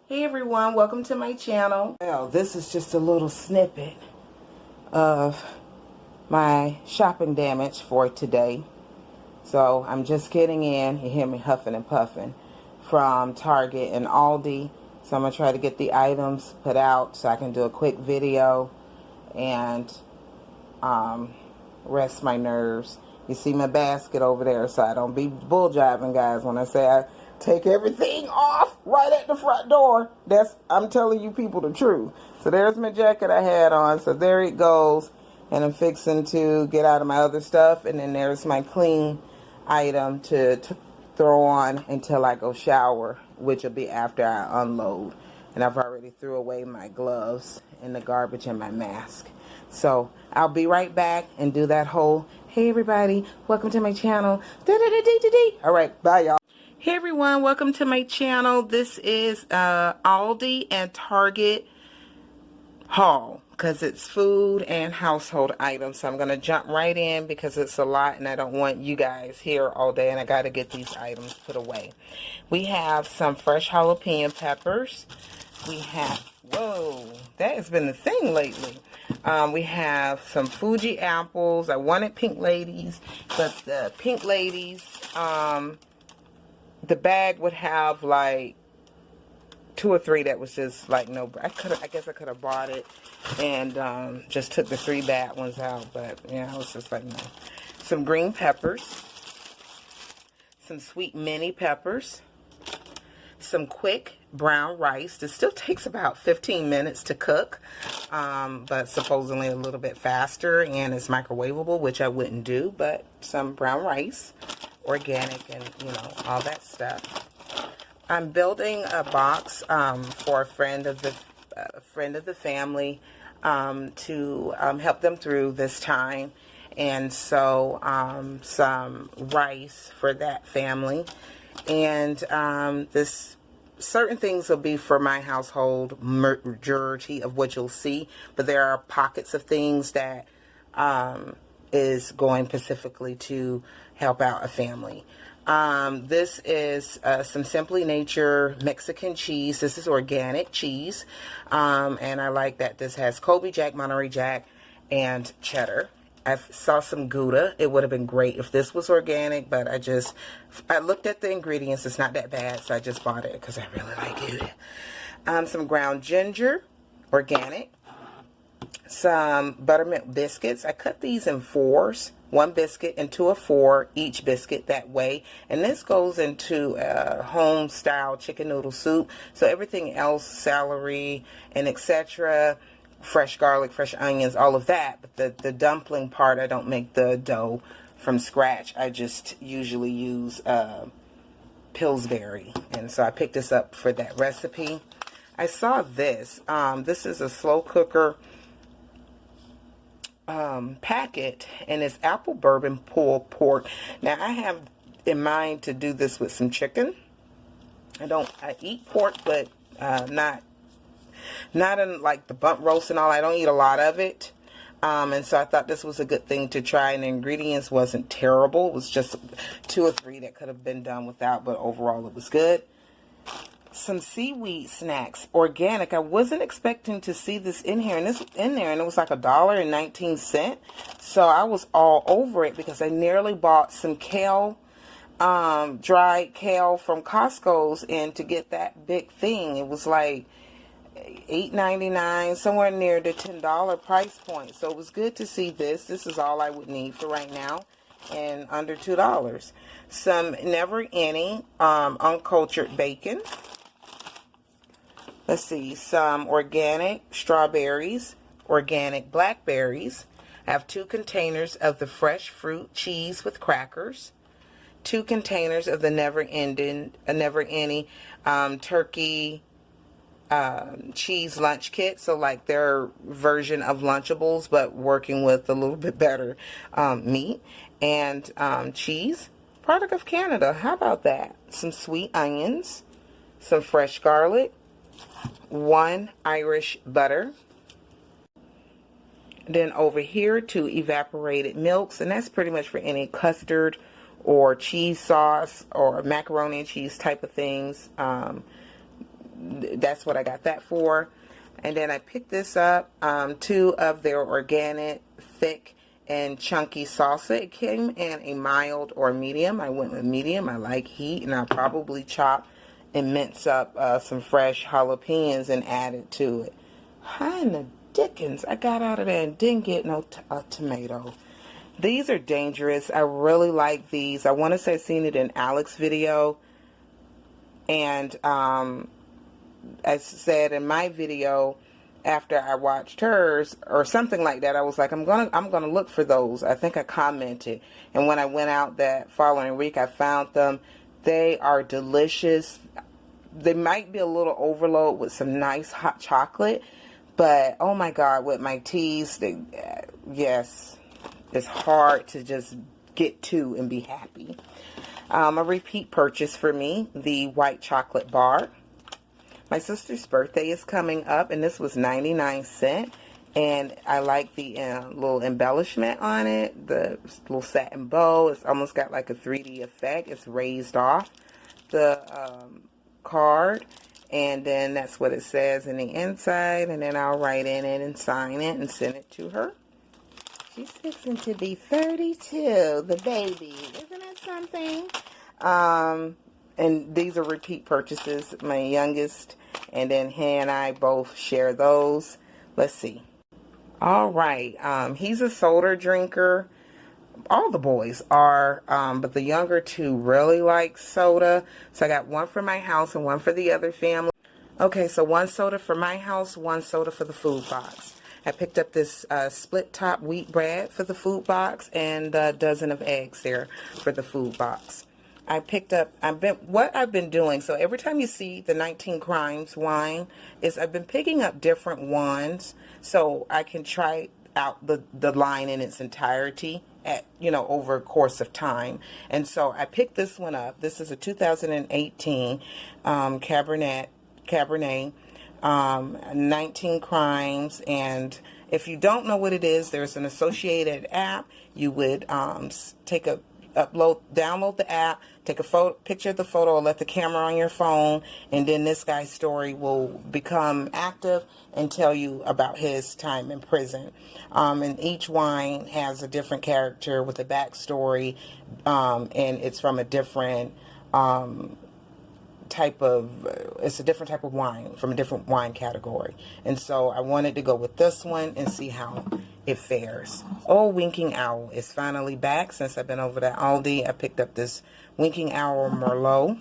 Hey everyone, welcome to my channel. Well, this is just a little snippet of my shopping damage for today. So I'm just getting in, you hear me huffing and puffing, from Target and Aldi. So I'm going to try to get the items put out so I can do a quick video and rest my nerves. You see my basket over there, so I don't be bull jiving, guys, when I say I take everything off right at the front door. I'm telling you people the truth. So there's my jacket I had on, so there it goes, and I'm fixing to get out of my other stuff, and then there's my clean item to throw on until I go shower, which will be after I unload. And I've already threw away my gloves in the garbage and my mask. So I'll be right back and do that whole, hey everybody, welcome to my channel. All right, bye y'all. Hey everyone, welcome to my channel. This is Aldi and Target haul because it's food and household items. So I'm going to jump right in because it's a lot and I don't want you guys here all day, and I got to get these items put away. We have some fresh jalapeno peppers. We have, whoa, that has been the thing lately. We have some Fuji apples. I wanted pink ladies, but the pink ladies, the bag would have like 2 or 3 that was just like no. I guess I could have bought it and just took the 3 bad ones out, but yeah, I was just like no. Some green peppers, some sweet mini peppers, some quick brown rice. This still takes about 15 minutes to cook, but supposedly a little bit faster, and it's microwavable, which I wouldn't do, but some brown rice, organic, and you know, all that stuff. I'm building a box for a friend of the family to help them through this time, and so some rice for that family, and this certain things will be for my household, majority of what you'll see, but there are pockets of things that is going specifically to help out a family. This is some Simply Nature Mexican cheese. This is organic cheese, and I like that this has Colby Jack, Monterey Jack, and cheddar. I saw some Gouda. It would have been great if this was organic, but I looked at the ingredients. It's not that bad, so I just bought it because I really like Gouda. Some ground ginger, organic. Some buttermilk biscuits. I cut these in 4s. 1 biscuit into a 4, each biscuit that way. And this goes into a home-style chicken noodle soup. So everything else, celery and etc., fresh garlic, fresh onions, all of that. But the dumpling part, I don't make the dough from scratch. I just usually use Pillsbury. And so I picked this up for that recipe. I saw this. This is a slow cooker packet, and it's apple bourbon pulled pork. Now I have in mind to do this with some chicken. I eat pork, but not in like the bump roast and all. I don't eat a lot of it, and so I thought this was a good thing to try, and the ingredients wasn't terrible. It was just 2 or 3 that could have been done without, but overall it was good. Some seaweed snacks, organic. I wasn't expecting to see this in here, and this was in there, and it was like $1.19. So I was all over it because I nearly bought some kale, dried kale from Costco's, and to get that big thing, it was like $8.99, somewhere near the $10 price point. So it was good to see this. This is all I would need for right now, and under $2. Some Never Any uncultured bacon. Let's see, some organic strawberries, organic blackberries. I have 2 containers of the fresh fruit cheese with crackers, 2 containers of the Never Any turkey cheese lunch kit. So like their version of Lunchables, but working with a little bit better meat, and cheese, product of Canada. How about that? Some sweet onions, some fresh garlic, 1 Irish butter. Then over here, 2 evaporated milks, and that's pretty much for any custard or cheese sauce or macaroni and cheese type of things. that's what I got that for. And then I picked this up, 2 of their organic, thick, and chunky salsa. It came in a mild or medium. I went with medium. I like heat, and I'll probably chop and mince up some fresh jalapenos and add it to it. How in the dickens I got out of there and didn't get no tomato? These are dangerous. I really like these. I want to say I've seen it in Alex's video, and I said in my video after I watched hers or something like that, I was like, I'm gonna look for those. I think I commented, and when I went out that following week, I found them. They are delicious. They might be a little overload with some nice hot chocolate, but oh my God, with my teas, yes, it's hard to just get to and be happy. A repeat purchase for me, the white chocolate bar. My sister's birthday is coming up, and this was 99¢, and I like the little embellishment on it, the little satin bow. It's almost got like a 3D effect. It's raised off the card, and then that's what it says in the inside, and then I'll write in it and sign it and send it to her. She's fixing to be 32, the baby. Isn't it something? And these are repeat purchases. My youngest and then he and I both share those. Let's see. All right. He's a soda drinker. All the boys are, but the younger 2 really like soda. So I got 1 for my house and 1 for the other family. Okay, so 1 soda for my house, 1 soda for the food box. I picked up this split top wheat bread for the food box and a dozen of eggs there for the food box. I picked up, what I've been doing, so every time you see the 19 Crimes wine, is I've been picking up different ones so I can try out the line in its entirety at, over a course of time. And so I picked this one up. This is a 2018 Cabernet, 19 Crimes, and if you don't know what it is, there's an associated app. You would download the app, take a picture of the photo, or let the camera on your phone, and then this guy's story will become active and tell you about his time in prison. And each wine has a different character with a backstory, and it's from a different it's a different type of wine from a different wine category. And so I wanted to go with this one and see how it fares. Oh, Winking Owl is finally back. Since I've been over to Aldi, I picked up this Winking Owl Merlot.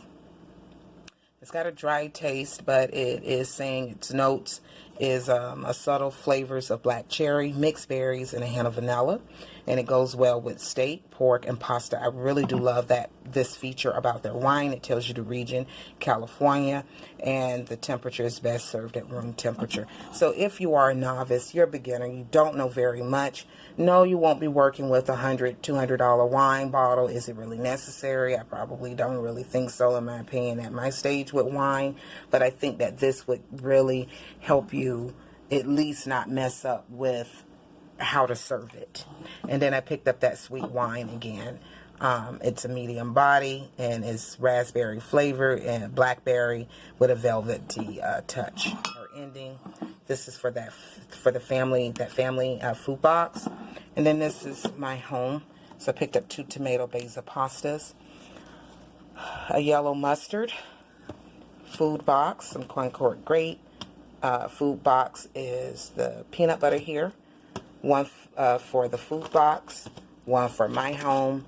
It's got a dry taste, but it is saying its notes is a subtle flavors of black cherry, mixed berries, and a hint of vanilla. And it goes well with steak, pork, and pasta. I really do love this feature about their wine. It tells you the region, California, and the temperature is best served at room temperature. So if you are a novice, you're a beginner, you don't know very much, no, you won't be working with a $100, $200 wine bottle. Is it really necessary? I probably don't really think so, in my opinion, at my stage with wine. But I think that this would really help you at least not mess up with how to serve it. And then I picked up that sweet wine again. It's a medium body and it's raspberry flavor and blackberry with a velvety touch or ending. This is for the family food box. And then this is my home. So I picked up 2 tomato basil pastas, a yellow mustard food box, some Concord grape. Food box is the peanut butter here. 1 for the food box, 1 for my home.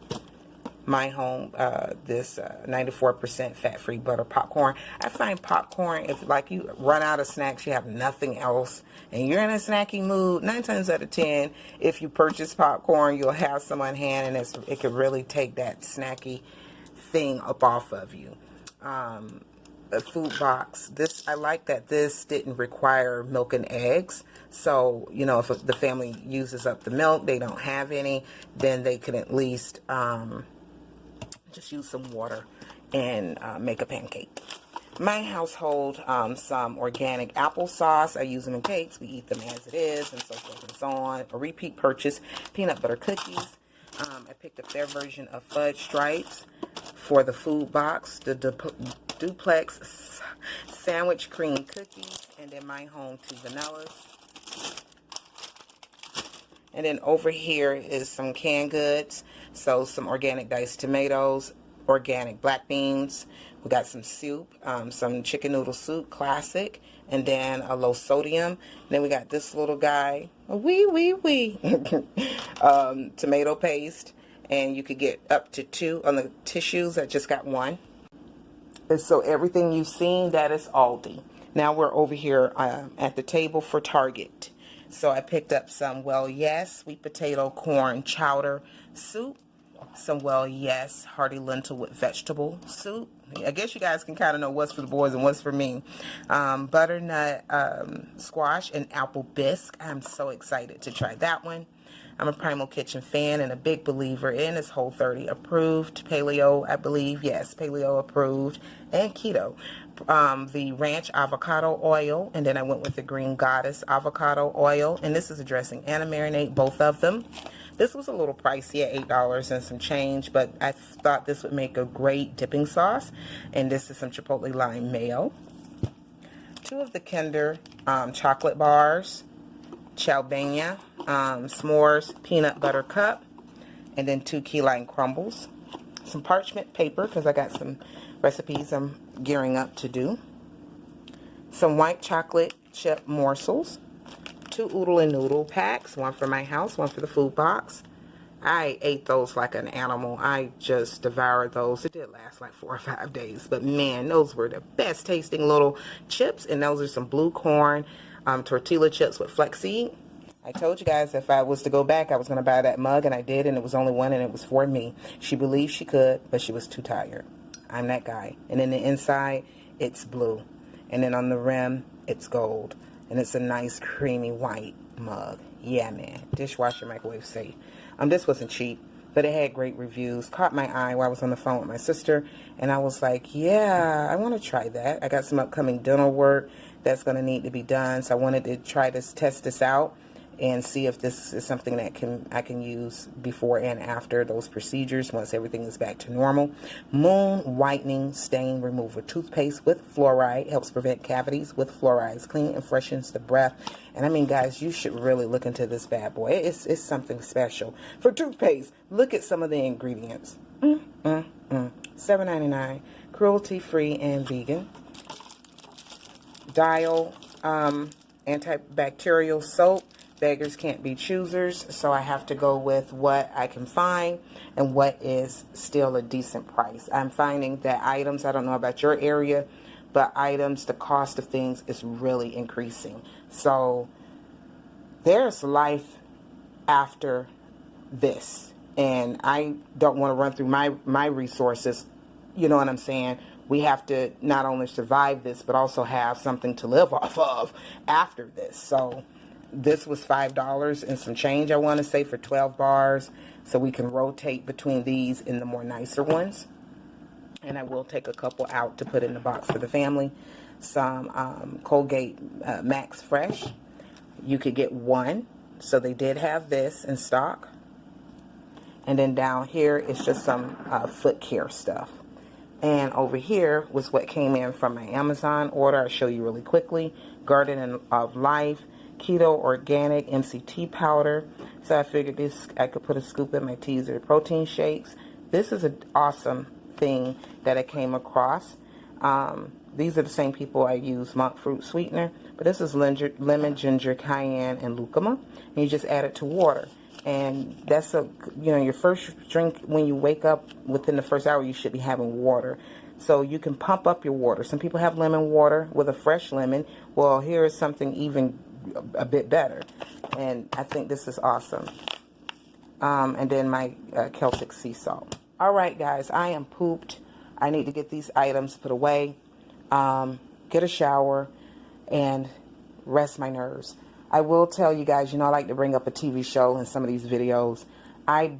This 94% fat-free butter popcorn. I find popcorn, if like you run out of snacks, you have nothing else, and you're in a snacky mood, 9 times out of 10, if you purchase popcorn, you'll have some on hand, and it could really take that snacky thing up off of you. A food box. I like that this didn't require milk and eggs. So, if the family uses up the milk, they don't have any, then they can at least just use some water and make a pancake. My household, some organic applesauce. I use them in cakes. We eat them as it is, and so forth and so on. A repeat purchase, peanut butter cookies. I picked up their version of fudge stripes for the food box. The duplex sandwich cream cookies, and then my home 2 vanillas. And then over here is some canned goods. So some organic diced tomatoes, organic black beans. We got some soup, some chicken noodle soup, classic. And then a low sodium. Then we got this little guy, a wee. Tomato paste. And you could get up to 2 on the tissues. I just got 1. And so everything you've seen, that is Aldi. Now we're over here at the table for Target. So I picked up some Well Yes sweet potato corn chowder soup, some Well Yes hearty lentil with vegetable soup. I guess you guys can kind of know what's for the boys and what's for me. Butternut squash and apple bisque. I'm so excited to try that one. I'm a Primal Kitchen fan and a big believer in this Whole30 approved, paleo, I believe, yes, paleo approved, and keto. The ranch avocado oil, and then I went with the Green Goddess avocado oil, and this is a dressing and a marinade, both of them. This was a little pricey at $8 and some change, but I thought this would make a great dipping sauce, and this is some chipotle lime mayo. 2 of the Kinder chocolate bars, Chaldania, s'mores peanut butter cup, and then 2 key lime crumbles. Some parchment paper because I got some recipes I'm gearing up to do. Some white chocolate chip morsels. 2 oodle and noodle packs, 1 for my house, 1 for the food box. I ate those like an animal. I just devoured those. It did last like 4 or 5 days, but man, those were the best tasting little chips, and those are some blue corn tortilla chips with flaxseed. I told you guys if I was to go back, I was going to buy that mug, and I did, and it was only 1, and it was for me. She believed she could, but she was too tired. I'm that guy. And in the inside, it's blue. And then on the rim, it's gold. And it's a nice creamy white mug. Yeah, man. Dishwasher, microwave safe. This wasn't cheap, but it had great reviews. Caught my eye while I was on the phone with my sister, and I was like, yeah, I want to try that. I got some upcoming dental work that's going to need to be done, so I wanted to try this, test this out, and see if this is something that I can use before and after those procedures once everything is back to normal. Moon Whitening Stain Remover Toothpaste with fluoride helps prevent cavities with fluoride. Clean and freshens the breath. And I mean, guys, you should really look into this bad boy. It's something special. For toothpaste, look at some of the ingredients. $7.99, cruelty-free and vegan. Dial antibacterial soap. Beggars can't be choosers, so I have to go with what I can find and what is still a decent price. I'm finding that items, I don't know about your area, but items, the cost of things is really increasing. So there's life after this, and I don't want to run through my resources. You know what I'm saying? We have to not only survive this, but also have something to live off of after this. So this was $5 and some change, I want to say, for 12 bars. So we can rotate between these and the more nicer ones. And I will take a couple out to put in the box for the family. Some Colgate Max Fresh. You could get 1. So they did have this in stock. And then down here is just some foot care stuff. And over here was what came in from my Amazon order. I'll show you really quickly. Garden of Life Keto Organic MCT powder. So I figured this, I could put a scoop in my teas or protein shakes. This is an awesome thing that I came across. These are the same people I use monk fruit sweetener, but this is lemon, ginger, cayenne, and lucuma. And you just add it to water. And that's your first drink when you wake up. Within the first hour, you should be having water. So you can pump up your water. Some people have lemon water with a fresh lemon. Well, here is something even a bit better, and I think this is awesome. And then my Celtic sea salt. All right, guys, I am pooped. I need to get these items put away, get a shower, and rest my nerves. I will tell you guys, I like to bring up a TV show in some of these videos. I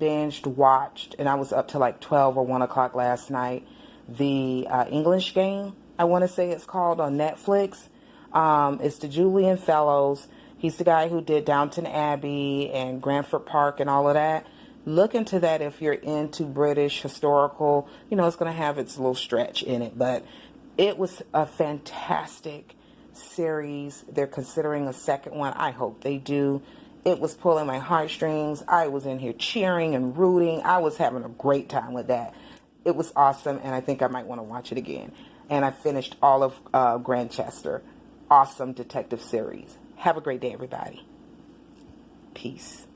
watched, and I was up to like 12 or 1 o'clock last night, the English Game, I want to say it's called, on Netflix. It's the Julian Fellows. He's the guy who did Downton Abbey and Granford Park and all of that. Look into that if you're into British historical. It's going to have its little stretch in it, but It was a fantastic series. They're considering a second one. I hope they do. It was pulling my heartstrings. I was in here cheering and rooting. I was having a great time with that. It was awesome, and I think I might want to watch it again. And I finished all of Grantchester. Awesome detective series. Have a great day, everybody. Peace.